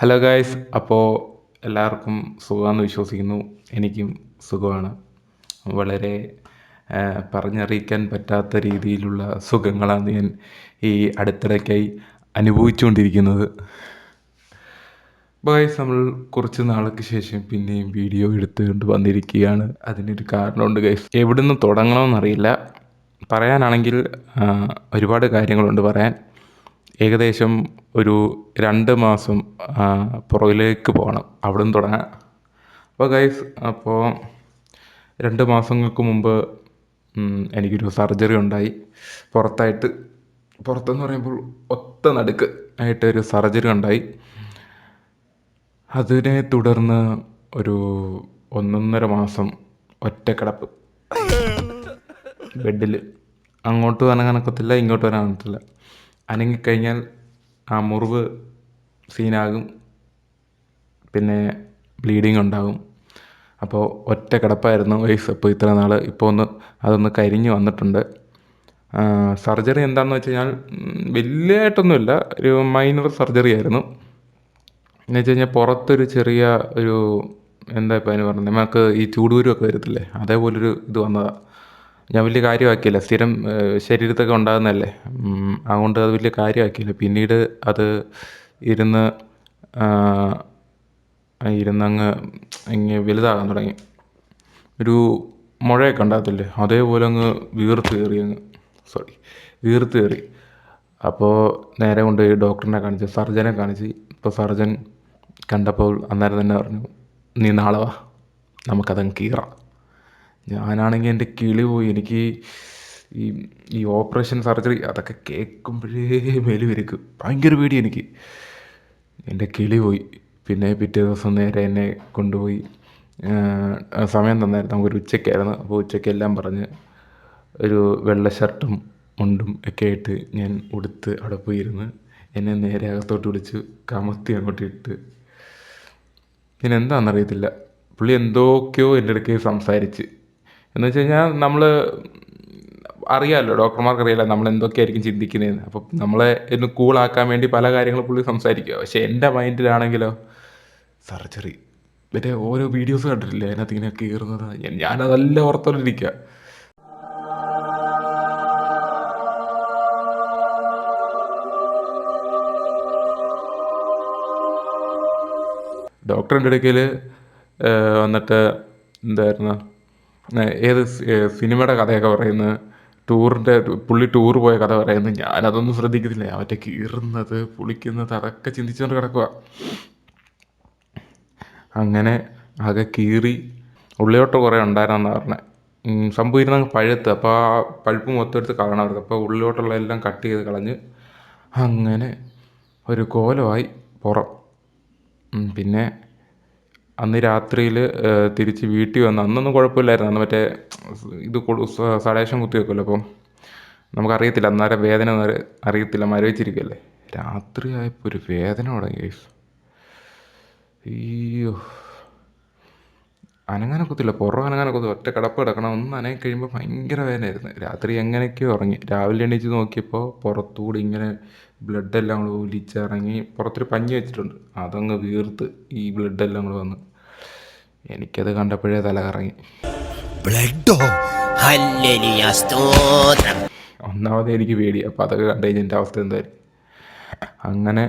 Hello guys, അപ്പോൾ എല്ലാവർക്കും സുഖമാണെന്ന് വിശ്വസിക്കുന്നു. എനിക്കും സുഖമാണ്. വളരെ പറഞ്ഞറിയിക്കാൻ പറ്റാത്ത രീതിയിലുള്ള സുഖങ്ങളാണ് ഞാൻ ഈ അടുത്തിടയ്ക്കായി അനുഭവിച്ചുകൊണ്ടിരിക്കുന്നത്. ഗായ്സ്, നമ്മൾ കുറച്ച് നാൾക്ക് ശേഷം പിന്നെയും വീഡിയോ എടുത്തുകൊണ്ട് വന്നിരിക്കുകയാണ്. അതിനൊരു കാരണമുണ്ട് ഗായ്സ്. എവിടുന്ന് തുടങ്ങണമെന്നറിയില്ല. പറയാനാണെങ്കിൽ ഒരുപാട് കാര്യങ്ങളുണ്ട് പറയാൻ. ഏകദേശം ഒരു 2 മാസം പുറകിലേക്ക് പോകണം, അവിടെ നിന്ന് തുടങ്ങാം. അപ്പോൾ ഗൈസ്, അപ്പോൾ 2 മാസങ്ങൾക്ക് മുമ്പ് എനിക്കൊരു സർജറി ഉണ്ടായി. പുറത്തെന്ന് പറയുമ്പോൾ ഒത്ത നടുക്ക് ആയിട്ടൊരു സർജറി ഉണ്ടായി. അതിനെ തുടർന്ന് ഒരു 1.5 മാസം ഒറ്റക്കിടപ്പ് ബെഡിൽ. അങ്ങോട്ട് അനങ്ങാനൊക്കത്തില്ല, ഇങ്ങോട്ട് വരാനൊക്കത്തില്ല. അനങ്ങിക്കഴിഞ്ഞാൽ ആ മുറിവ് സീനാകും, പിന്നെ ബ്ലീഡിങ് ഉണ്ടാകും. അപ്പോൾ ഒറ്റ കിടപ്പായിരുന്നു വയസ്സ്. അപ്പോൾ ഇത്ര നാൾ ഇപ്പോൾ അതൊന്ന് കരിഞ്ഞ് വന്നിട്ടുണ്ട്. സർജറി എന്താണെന്ന് വെച്ച് കഴിഞ്ഞാൽ വലിയതായിട്ടൊന്നുമില്ല, ഒരു മൈനർ സർജറി ആയിരുന്നു. എന്ന് വെച്ച് കഴിഞ്ഞാൽ പുറത്തൊരു ചെറിയ ഒരു എന്താ ഇപ്പോൾ അതിന് പറഞ്ഞത്, നമുക്ക് ഈ ചൂടുകുരുവൊക്കെ വരത്തില്ലേ, അതേപോലൊരു ഇത് വന്നതാണ്. ഞാൻ വലിയ കാര്യമാക്കിയില്ല, സ്ഥിരം ശരീരത്തൊക്കെ ഉണ്ടാകുന്നതല്ലേ, അതുകൊണ്ട് അത് വലിയ കാര്യമാക്കിയില്ല. പിന്നീട് അത് ഇരുന്നങ്ങ് ഇങ്ങനെ വലുതാകാൻ തുടങ്ങി. ഒരു മുഴയൊക്കെ ഉണ്ടാകത്തില്ലേ, അതേപോലെ അങ്ങ് വീർത്ത് കയറി. അപ്പോൾ നേരെ കൊണ്ടുപോയി ഡോക്ടറിനെ കാണിച്ച്, സർജനെ കാണിച്ച്. ഇപ്പോൾ സർജൻ കണ്ടപ്പോൾ അന്നേരം തന്നെ പറഞ്ഞു, നീ നാളെ വാ, നമുക്കതങ്ങ് കീറാം. ഞാനാണെങ്കിൽ എൻ്റെ കിളി പോയി. എനിക്ക് ഈ ഓപ്പറേഷൻ സർജറി അതൊക്കെ കേൾക്കുമ്പോഴേ മേലുവിരിക്കും, ഭയങ്കര പേടി എനിക്ക്. എൻ്റെ കിളി പോയി. പിന്നെ പിറ്റേ ദിവസം നേരെ എന്നെ കൊണ്ടുപോയി, സമയം തന്നായിരുന്നു, നമുക്കൊരു ഉച്ചയ്ക്കായിരുന്നു. അപ്പോൾ ഉച്ചയ്ക്കെല്ലാം പറഞ്ഞ് ഒരു വെള്ള ഷർട്ടും മുണ്ടും ഒക്കെ ആയിട്ട് ഞാൻ ഉടുത്ത് അവിടെ പോയിരുന്ന് എന്നെ നേരെ അകത്തോട്ട് വിളിച്ച് കമത്തി അങ്ങോട്ട് ഇട്ട്. പിന്നെ എന്താണെന്നറിയത്തില്ല, പുള്ളി എന്തൊക്കെയോ എൻ്റെ അടുക്കൽ സംസാരിച്ച്. എന്ന് വെച്ച് കഴിഞ്ഞാൽ നമ്മൾ അറിയാമല്ലോ, ഡോക്ടർമാർക്ക് അറിയാമല്ലോ നമ്മൾ എന്തൊക്കെയായിരിക്കും ചിന്തിക്കുന്നതെന്ന്. അപ്പം നമ്മളെ ഒന്ന് കൂളാക്കാൻ വേണ്ടി പല കാര്യങ്ങളും പുള്ളി സംസാരിക്കുക. പക്ഷേ എൻ്റെ മൈൻഡിലാണെങ്കിലോ സർജറി. മറ്റേ ഓരോ വീഡിയോസ് കണ്ടിട്ടില്ലേ, അതിനകത്ത് ഇങ്ങനെ കയറുന്നത്, ഞാനതെല്ലാം ഓർത്തോണ്ടിരിക്കുക. ഡോക്ടറിൻ്റെ ഇടയ്ക്കൽ വന്നിട്ട് എന്തായിരുന്നു, ഏത് സിനിമയുടെ കഥയൊക്കെ പറയുന്നത്, പുള്ളി ടൂർ പോയ കഥ പറയുന്നത്. ഞാനതൊന്നും ശ്രദ്ധിക്കത്തില്ല, മറ്റേ കീറുന്നത് പൊളിക്കുന്നത് അതൊക്കെ ചിന്തിച്ചുകൊണ്ട് കിടക്കുക. അങ്ങനെ ആകെ കീറി, ഉള്ളിലോട്ട് കുറേ ഉണ്ടായിരുന്നെന്നാണ് പറഞ്ഞത്. സംഭവം ഇരുന്നങ്ങ് പഴുത്ത്. അപ്പോൾ ആ പഴുപ്പ് മൊത്തം എടുത്ത് കളയണമായിരുന്നു. അപ്പോൾ ഉള്ളിലോട്ടുള്ള എല്ലാം കട്ട് ചെയ്ത് കളഞ്ഞ് അങ്ങനെ ഒരു കോലമായി പുറം. പിന്നെ അന്ന് രാത്രിയിൽ തിരിച്ച് വീട്ടിൽ വന്ന്, അന്നൊന്നും കുഴപ്പമില്ലായിരുന്നു. അന്ന് മറ്റേ ഇത് സഡേഷൻ കുത്തി വെക്കുമല്ലോ, അപ്പം നമുക്കറിയത്തില്ല അന്നേരം വേദന അറിയത്തില്ല, മരവിച്ചിരിക്കുകയല്ലേ. രാത്രി ആയപ്പോൾ ഒരു വേദന തുടങ്ങി ഗൈസ്. അയ്യോ, അനങ്ങാനൊക്കത്തില്ല, പുറം അനങ്ങാനൊക്കത്തില്ല, ഒറ്റ കിടപ്പ് കിടക്കണം. ഒന്ന് അനങ്ങി കഴിയുമ്പോൾ ഭയങ്കര വേദനയായിരുന്നു. രാത്രി എങ്ങനെയൊക്കെയോ ഉറങ്ങി. രാവിലെ എണീച്ച് നോക്കിയപ്പോൾ പുറത്തുകൂടി ഇങ്ങനെ ബ്ലഡെല്ലാം കൂടെ ഒലിച്ചിറങ്ങി. പുറത്തൊരു പഞ്ഞി വെച്ചിട്ടുണ്ട്, അതങ്ങ് വീർത്ത് ഈ ബ്ലഡെല്ലാം കൂടെ വന്ന്. എനിക്കത് കണ്ടപ്പോഴേ തല കറങ്ങി. ഒന്നാമത് എനിക്ക് പേടി, അപ്പം അതൊക്കെ കണ്ടു കഴിഞ്ഞാൽ എൻ്റെ അവസ്ഥ എന്തായിരിക്കും. അങ്ങനെ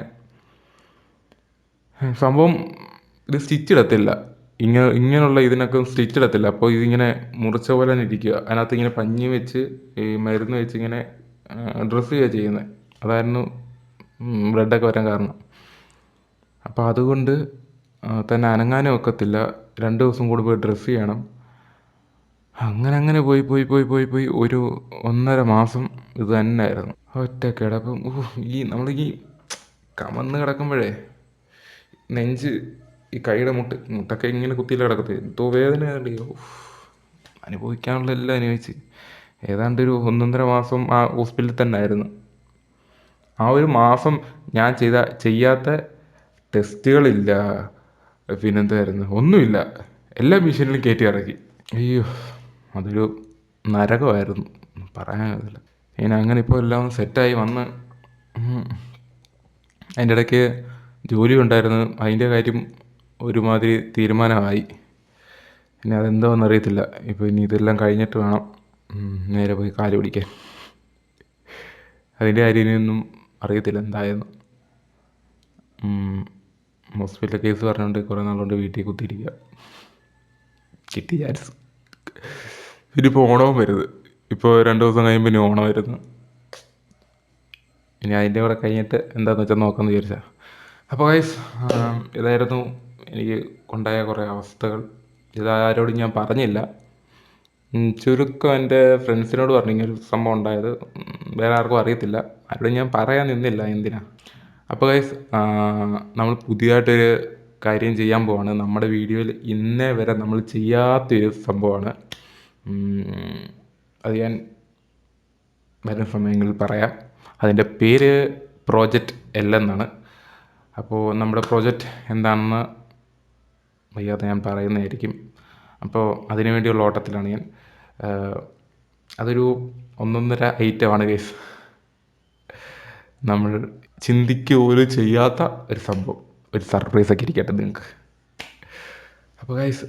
സംഭവം ഇത് സ്റ്റിച്ചിടത്തില്ല, ഇങ്ങനെയുള്ള ഇതിനൊക്കെ സ്റ്റിച്ചിടത്തില്ല. അപ്പോൾ ഇതിങ്ങനെ മുറിച്ച പോലെ തന്നെ ഇരിക്കുക. അതിനകത്ത് ഇങ്ങനെ പഞ്ഞി വെച്ച് ഈ മരുന്ന് വെച്ച് ഇങ്ങനെ ഡ്രസ്സ് ചെയ്യുക ചെയ്യുന്നത്. അതായിരുന്നു ബ്ലഡൊക്കെ വരാൻ കാരണം. അപ്പോൾ അതുകൊണ്ട് തന്നെ അനങ്ങാനും ഒക്കത്തില്ല. 2 ദിവസം കൂടി പോയി ഡ്രസ്സ് ചെയ്യണം. അങ്ങനെ പോയി ഒരു 1.5 മാസം ഇത് തന്നെയായിരുന്നു, ഒറ്റ കിടപ്പും. നമ്മൾ ഈ കമന്ന് കിടക്കുമ്പോഴേ നെഞ്ച്, ഈ കൈയുടെ മുട്ടൊക്കെ ഇങ്ങനെ കുത്തിയില്ല കിടക്കത്തില്ല, എന്തോ വേദന ആയതുകൊണ്ട് അനുഭവിക്കാനുള്ള എല്ലാം അനുഭവിച്ച് ഏതാണ്ട് ഒരു 1.5 മാസം ആ ഹോസ്പിറ്റലിൽ തന്നെ ആയിരുന്നു. ആ ഒരു മാസം ഞാൻ ചെയ്യാത്ത ടെസ്റ്റുകളില്ല, പിന്നെന്തായിരുന്നു, ഒന്നുമില്ല. എല്ലാ മെഷീനിലും കയറ്റി ഇറക്കി. അയ്യോ, അതൊരു നരകമായിരുന്നു, പറയാനില്ല. അങ്ങനെ ഇപ്പോൾ എല്ലാം സെറ്റായി വന്ന് അതിൻ്റെ ഇടയ്ക്ക് ജോലി ഉണ്ടായിരുന്നു, അതിൻ്റെ കാര്യം ഒരുമാതിരി തീരുമാനമായി. ഇനി അതെന്തോന്ന് അറിയത്തില്ല. ഇപ്പോൾ ഇനി ഇതെല്ലാം കഴിഞ്ഞിട്ട് വേണം നേരെ പോയി കാല് പിടിക്കാൻ. അതിൻ്റെ കാര്യം ഇനിയൊന്നും അറിയത്തില്ല എന്തായെന്ന്. ഹോസ്പിറ്റൽ കേസ് പറഞ്ഞുകൊണ്ട് കുറേ നാളുകൊണ്ട് വീട്ടിൽ കുത്തിയിരിക്കുക. കിട്ടി ചാൻസ്. ഇനിയിപ്പോൾ ഓണവും വരുന്നത്. ഇപ്പോൾ 2 ദിവസം കഴിയുമ്പോൾ ഇനി ഓണം വരുന്നു. ഇനി അതിൻ്റെ കൂടെ കഴിഞ്ഞിട്ട് എന്താണെന്ന് വെച്ചാൽ നോക്കാമെന്ന് വിചാരിച്ചാൽ. അപ്പോൾ ഗൈസ്, ഇതായിരുന്നു എനിക്ക് ഉണ്ടായ കുറേ അവസ്ഥകൾ. ഇതാരോടും ഞാൻ പറഞ്ഞില്ല. ചുരുക്കം എൻ്റെ ഫ്രണ്ട്സിനോട് പറഞ്ഞു ഇങ്ങനൊരു സംഭവം ഉണ്ടായത്. വേറെ ആർക്കും അറിയത്തില്ല. ആരോടും ഞാൻ പറയാൻ നിന്നില്ല, എന്തിനാ. അപ്പോൾ ഗൈസ്, നമ്മൾ പുതിയതായിട്ടൊരു കാര്യം ചെയ്യാൻ പോവാണ്. നമ്മുടെ വീഡിയോയിൽ ഇന്നേ വരെ നമ്മൾ ചെയ്യാത്തൊരു സംഭവമാണ്. അത് ഞാൻ വരുന്ന സമയങ്ങളിൽ പറയാം. അതിൻ്റെ പേര് പ്രോജക്റ്റ് എൽ എന്നാണ്. അപ്പോൾ നമ്മുടെ പ്രോജക്റ്റ് എന്താണെന്ന് വയ്യാതെ ഞാൻ പറയുന്നതായിരിക്കും. അപ്പോൾ അതിനു വേണ്ടിയുള്ള ഓട്ടത്തിലാണ് ഞാൻ. അതൊരു ഒന്നൊന്നര ഐറ്റമാണ് ഗൈസ്. നമ്മൾ ചിന്തിക്കുക പോലും ചെയ്യാത്ത ഒരു സംഭവം, ഒരു സർപ്രൈസൊക്കെ ഇരിക്കട്ടെ നിങ്ങൾക്ക്. അപ്പോൾ ഗൈസ്,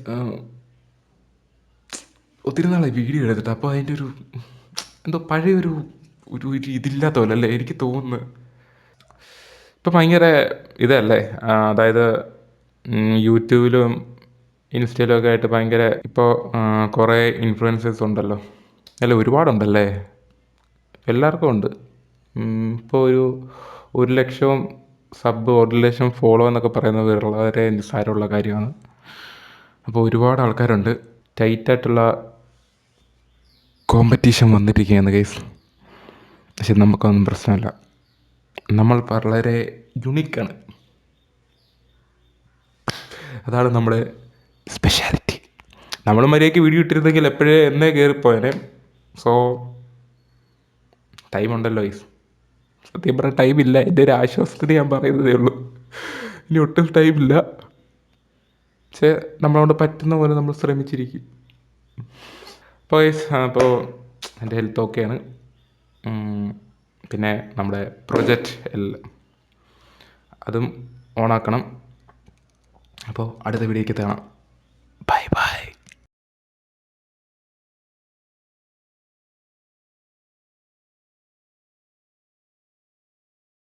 ഒത്തിരി നാളായി വീഡിയോ എടുത്തിട്ട്. അപ്പോൾ അതിൻ്റെ ഒരു എന്തോ പഴയൊരു ഒരു ഇതില്ലാത്ത പോലെ അല്ലേ എനിക്ക് തോന്നുന്നു. ഇപ്പം ഭയങ്കര ഇതല്ലേ, അതായത് യൂട്യൂബിലും ഇൻസ്റ്റയിലും ഒക്കെ ആയിട്ട് ഭയങ്കര ഇപ്പോൾ കുറേ ഇൻഫ്ലുവൻസേഴ്സ് ഉണ്ടല്ലോ. അല്ല, ഒരുപാടുണ്ടല്ലേ, എല്ലാവർക്കും ഉണ്ട്. ഇപ്പോൾ 1,00,000 സബ്, 1,00,000 ഫോളോ എന്നൊക്കെ പറയുന്നത് വളരെ നിസ്സാരമുള്ള കാര്യമാണ്. അപ്പോൾ ഒരുപാട് ആൾക്കാരുണ്ട്. ടൈറ്റായിട്ടുള്ള കോമ്പറ്റീഷൻ വന്നിരിക്കുകയാണ് ഗൈസ്. പക്ഷെ നമുക്കൊന്നും പ്രശ്നമില്ല. നമ്മൾ വളരെ യുണീക്കാണ്. അതാണ് നമ്മുടെ സ്പെഷ്യാലിറ്റി. നമ്മൾ മര്യാദയ്ക്ക് വീഡിയോ ഇട്ടിരുന്നെങ്കിൽ എന്നേ കയറിപ്പോയനെ. So ടൈമുണ്ടല്ലോ guys. സത്യം പറഞ്ഞാൽ ടൈമില്ല. എൻ്റെ ഒരു ആശ്വാസത്തിന് ഞാൻ പറയുന്നതേ ഉള്ളൂ. ഇനി ഒട്ടും ടൈമില്ല. പക്ഷേ നമ്മളോട് പറ്റുന്ന പോലെ നമ്മൾ ശ്രമിച്ചിരിക്കും. അപ്പോൾ ഗൈസ്, അപ്പോൾ എൻ്റെ ഹെൽത്ത് ഓക്കെയാണ്. പിന്നെ നമ്മുടെ പ്രൊജക്റ്റ് എല്ലാം അതും ഓണാക്കണം. അപ്പോൾ അടുത്ത വീഡിയോയ്ക്ക് എത്തണം.